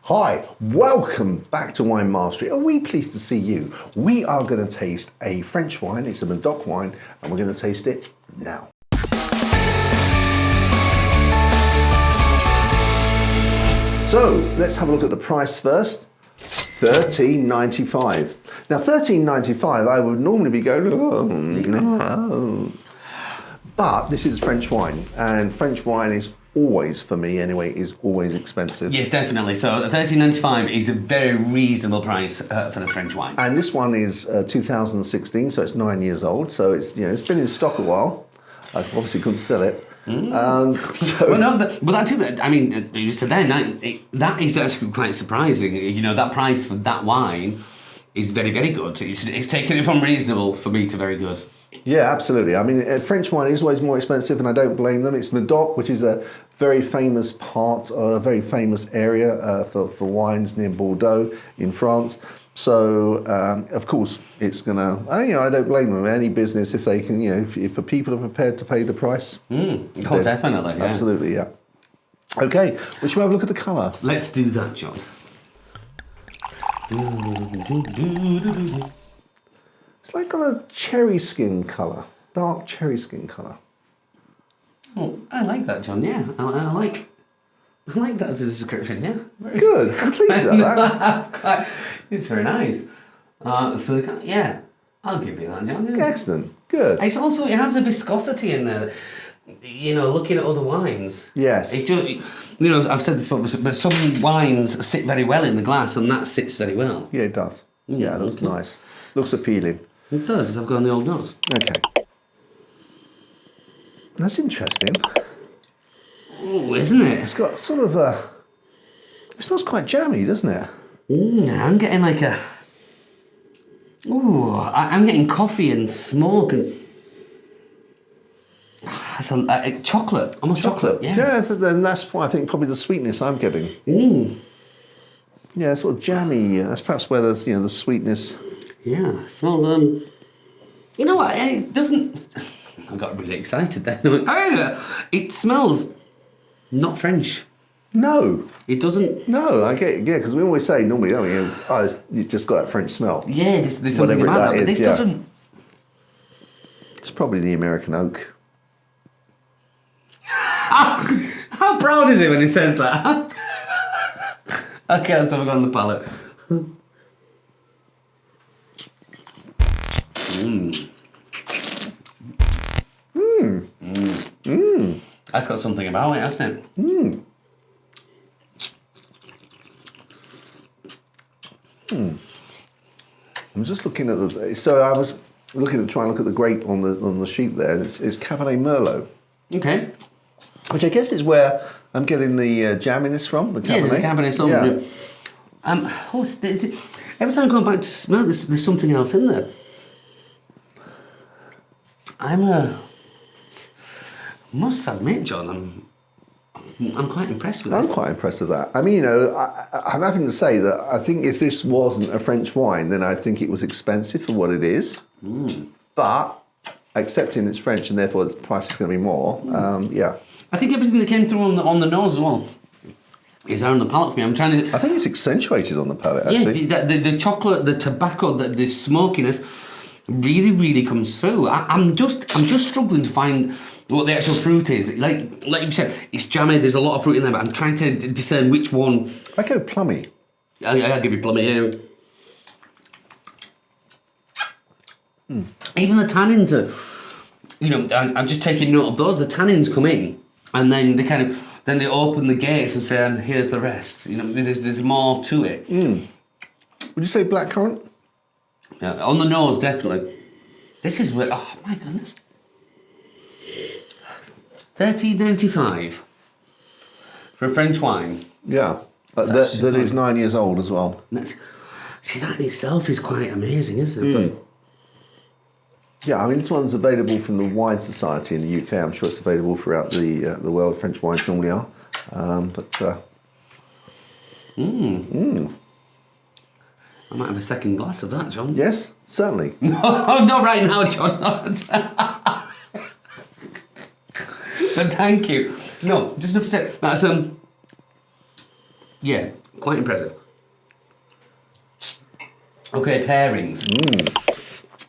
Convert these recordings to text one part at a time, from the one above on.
Hi, welcome back to Wine Mastery. Are we pleased to see you? We are going to taste a French wine. It's a Medoc wine, and we're going to taste it now. So let's have a look at the price first. $13.95. Now $13.95, I would normally be going, oh, no. But this is French wine, and French wine is always, for me anyway, is always expensive. Yes, definitely. So $13.95 is a very reasonable price for the French wine. And this one is 2016, so it's 9 years old. So it's it's been in stock a while. I obviously couldn't sell it. Well, no, but that, I mean, you said there, that is actually quite surprising. You know, that price for that wine is very, very good. It's taken it from reasonable for me to very good. Yeah, absolutely. I mean, French wine is always more expensive, and I don't blame them. It's Medoc, which is a very famous part, a very famous area for wines near Bordeaux in France. So, of course, it's gonna. I don't blame them. Any business, if they can, if the people are prepared to pay the price. Oh, definitely. Yeah. Absolutely, yeah. Okay, we should have a look at the colour. Let's do that, John. It's like got a cherry skin colour, dark cherry skin colour. Oh, I like that, John. Yeah, I like that as a description. Yeah, very good. I'm pleased with that. It's very nice. Yeah, I'll give you that, John. Yeah. Excellent. Good. It has a viscosity in there. Looking at other wines. Yes. It just, I've said this before, but some wines sit very well in the glass, and that sits very well. Yeah, it does. Yeah, it looks nice. Looks appealing. It does. I've got on the old nose. Okay. That's interesting. Oh, isn't it? It's got sort of a. It smells quite jammy, doesn't it? I'm getting like a. Ooh, I'm getting coffee and smoke and. That's a chocolate, almost chocolate. Yeah, and that's why I think probably the sweetness I'm getting. Yeah, sort of jammy. That's perhaps where there's the sweetness. Yeah, it smells. You know what? It doesn't. I got really excited then. It smells not French. No, it doesn't. No, I get because we always say normally, it's just got that French smell. Yeah, there's something about that, but this doesn't. It's probably the American oak. How proud is he when he says that? Okay, so we've got on the palate. That's got something about it, hasn't it? I'm just looking at the. So I was trying to look at the grape on the sheet there, and it's Cabernet Merlot. Okay. Which I guess is where I'm getting the jamminess from, the Cabernet. Yeah, the Cabernet. Every time I go back to smell, there's something else in there. Must admit, John, I'm quite impressed with this. I'm quite impressed with that. I mean, I'm having to say that I think if this wasn't a French wine, then I'd think it was expensive for what it is. But accepting it's French and therefore the price is going to be more, yeah. I think everything that came through on the nose as well is on the palate for me. I think it's accentuated on the palate, actually. Yeah, the chocolate, the tobacco, the smokiness really, really comes through. I'm just struggling to find what the actual fruit is. Like you said, it's jammy. There's a lot of fruit in there, but I'm trying to discern which one. I go plummy. I'll give you plummy. Yeah. Even the tannins are. I'm just taking note of those. The tannins come in, and then they open the gates and say, "And here's the rest." There's more to it. Would you say blackcurrant? Yeah, on the nose, definitely. This is where. Oh my goodness. $13.95 for a French wine. Yeah, that is 9 years old as well. See, that in itself is quite amazing, isn't it? Yeah, I mean, this one's available from the Wine Society in the UK. I'm sure it's available throughout the world. French wines normally are. I might have a second glass of that, John. Yes, certainly. No, not right now, John. But thank you. No, just enough to say. That's, yeah, Quite impressive. Okay, pairings.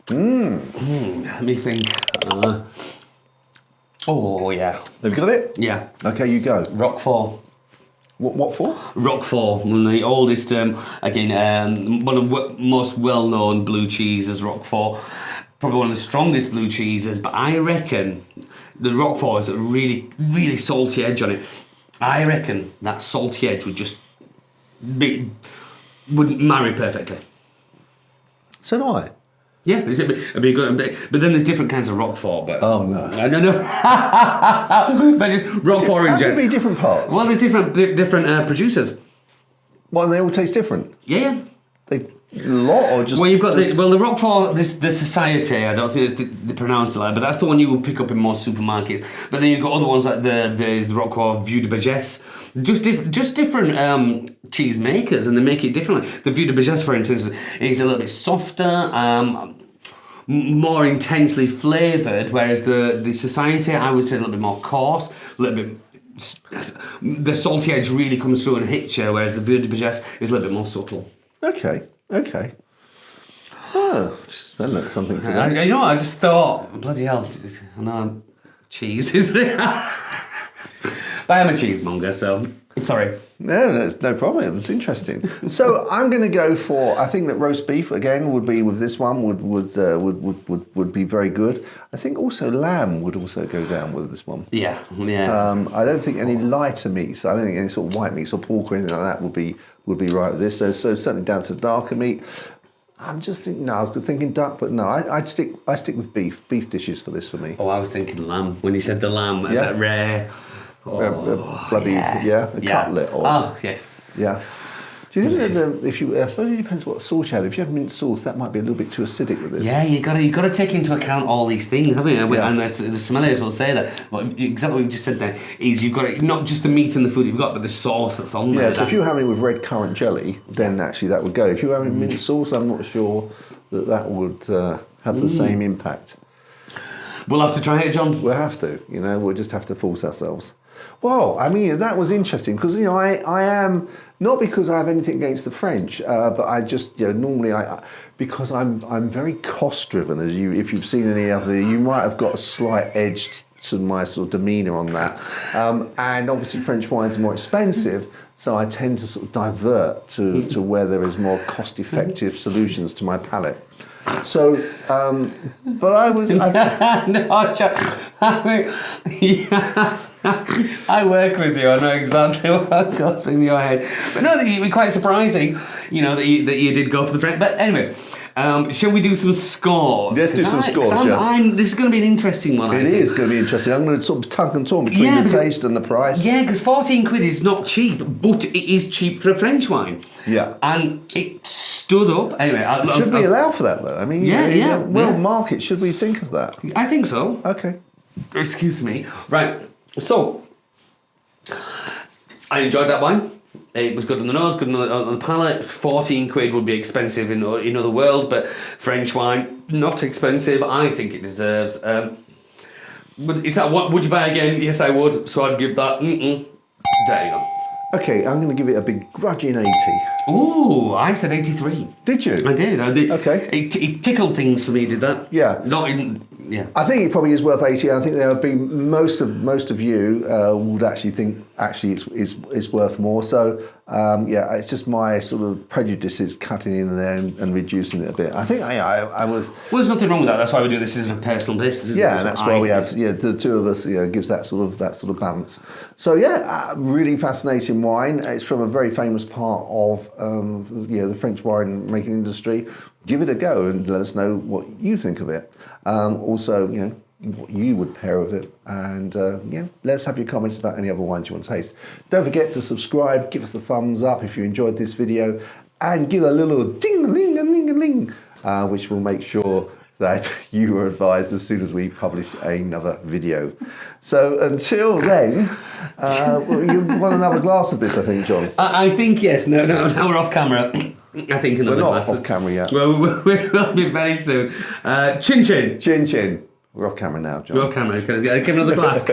Let me think. Oh, yeah. Have you got it? Yeah. Okay, you go. Roquefort. What for? Roquefort, one of the oldest, one of the most well-known blue cheeses, Roquefort. Probably one of the strongest blue cheeses, but I reckon the Roquefort has a really, really salty edge on it. I reckon that salty edge would wouldn't marry perfectly. So do I. Yeah, it'd be good. But then there's different kinds of Roquefort. But Oh, no. I don't know. But just Roquefort in How can general. it be different parts? Well, there's different producers. Well, and they all taste different. Yeah. They a lot or just... Well, you've got the Roquefort, the Society. I don't think they pronounce it like, but that's the one you will pick up in most supermarkets. But then you've got other ones like the Roquefort Vieux de Bagesse. Just different cheese makers, and they make it differently. The Vieux de Bagesse, for instance, is a little bit softer, more intensely flavoured, whereas the Society, I would say, a little bit more coarse, a little bit. The salty edge really comes through and hits you, whereas the Vieux de Bagesse is a little bit more subtle. Okay. Oh, just learned something today. You know, I just thought, bloody hell, I know cheese, isn't it? But I'm a cheesemonger, so sorry. No, no problem. It was interesting. So I'm going to go for. I think that roast beef again would be with this one would be very good. I think also lamb would also go down with this one. Yeah. I don't think any lighter meats. I don't think any sort of white meats or pork or anything like that would be right with this. So certainly down to darker meat. I'm just thinking. No, I was thinking duck, but no, I'd stick with beef dishes for this for me. Oh, I was thinking lamb when you said the lamb. Yeah. That rare. Bloody cutlet or yes. Yeah. Do you think that I suppose it depends what sauce you had. If you have mint sauce, that might be a little bit too acidic with this. Yeah, you got to take into account all these things, haven't you? Yeah. And the sommeliers will say that. Well, exactly what you just said there is you've got to, not just the meat and the food you've got, but the sauce that's on there. Yeah. So if you're having it with red currant jelly, then actually that would go. If you're having mint sauce, I'm not sure that would have the same impact. We'll have to try it, John. We'll have to. We'll just have to force ourselves. Well, I mean, that was interesting because, I am, not because I have anything against the French, but I just, normally because I'm very cost driven, if you've seen any other, you might have got a slight edge to my sort of demeanour on that. And obviously French wines are more expensive, so I tend to sort of divert to where there is more cost effective solutions to my palate. So, but I was... No, I work with you. I know exactly what goes in your head. But no, it'd be quite surprising, that you did go for the French. But anyway, shall we do some scores? Let's do some scores, yeah. This is going to be an interesting one. It is going to be interesting. I'm going to sort of tug and torn between the taste and the price. Yeah, because 14 quid is not cheap, but it is cheap for a French wine. Yeah. And it stood up. Anyway, should we allow for that, though? I mean, world market, should we think of that? I think so. Okay. Excuse me. Right. So, I enjoyed that wine. It was good on the nose, good on the palate. 14 quid would be expensive in other world, but French wine, not expensive. I think it deserves. But is that what? Would you buy again? Yes, I would. So I'd give that. There you go. Okay, I'm going to give it a begrudging 80. Ooh, I said 83. Did you? I did. Okay. It tickled things for me, did that? Yeah. Not in... Yeah. I think it probably is worth 80. I think there would be most of you would actually think it's worth more. So it's just my sort of prejudices cutting in there and reducing it a bit. I think I was. Well, there's nothing wrong with that. That's why we do this on a personal basis. Isn't it? And that's why we have the two of us. Gives that sort of balance. So really fascinating wine. It's from a very famous part of the French wine making industry. Give it a go and let us know what you think of it. Also, what you would pair with it. And, let's have your comments about any other wines you want to taste. Don't forget to subscribe, give us the thumbs up if you enjoyed this video, and give a little ding-a-ling-a-ling-a-ling, which will make sure that you are advised as soon as we publish another video. So until then, you want another glass of this, I think, John? I think, yes. No, now we're off camera. I think another glass. We're glass. not off camera yet. Well, we'll be very soon. Chin chin. Chin chin. We're off camera now, John. We're off camera. Give another glass.